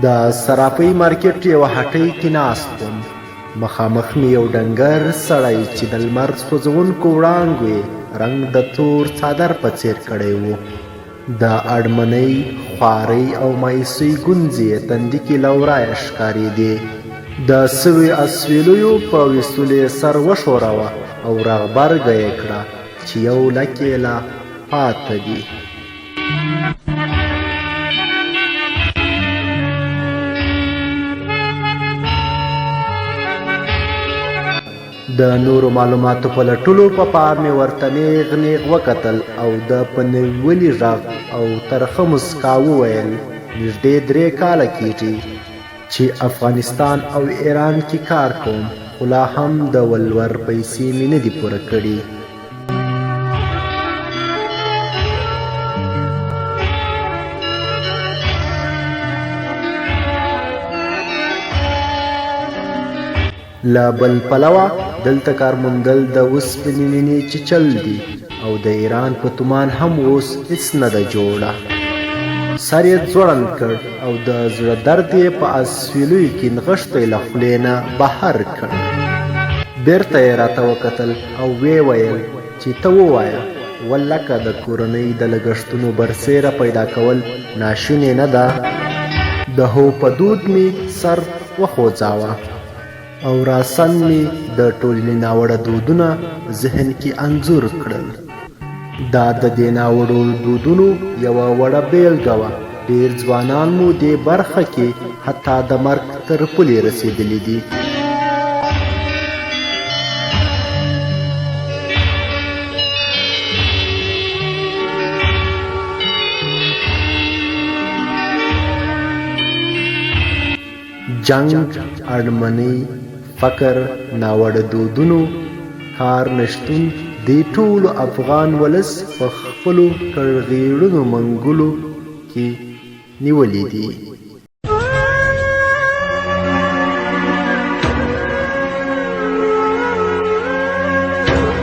د صرافۍ مارکیټ یوه هټۍ کې ناست وم. مخامخ مې یو ډنګر سړی چې د لمر سوځونکو وړانګو یې رنګ د تور څادر په څیر کړی و. د اړمنۍ، خوارۍ او مایوسۍ ګونځې یې تندي کې له ورایه ښکارېدې. د سوي اسویلیو په ویستلو یې سر وښوراوه او رغبرګه یې کړه چې یو لک یې لا پاته دي. د نورو معلوماتو په لټولو په پار مې ورته نیغ نیغ وکتل او د په نیولي غږ او ترخه مسکا وویل: نږدې 3 کاله کېږي چې افغانستان او ایران کې کار کوم، خو لا هم د ولور پیسې مې نه دي پوره کړي. له بل پلوه دلته کار موندل د اوسپنې مینې چیچل دي او د ایران په تومان هم اوس هېڅ نه ده جوړه. سر یې ځوړند کړ او د زړه درد یې په اسویلیو کې نغښتی له خولې نه بهر کړ. بیرته یې راته وکتل او ویې ویل چې ته ووایه، ولکه د کورنۍ د لګښتونو برسیره پیدا کول ناشونې نه ده؟ د هو په دود مې سر وخوځاوه او راسن مې د ټولنې ناوړه دودونه ذهن کې انځور کړل. دا د دې ناوړو دودونو یوه وړه بیلګه وه. ډېر ځوانان مو دې برخه کې حتی د مرګ تر پولې رسېدلي دي. جنگ، اړمنۍ، فقر، ناوړه دودونو، کار نشتون دې ټولو افغان ولس په خپلو کړغېړنو منګولو کې نیولي دي.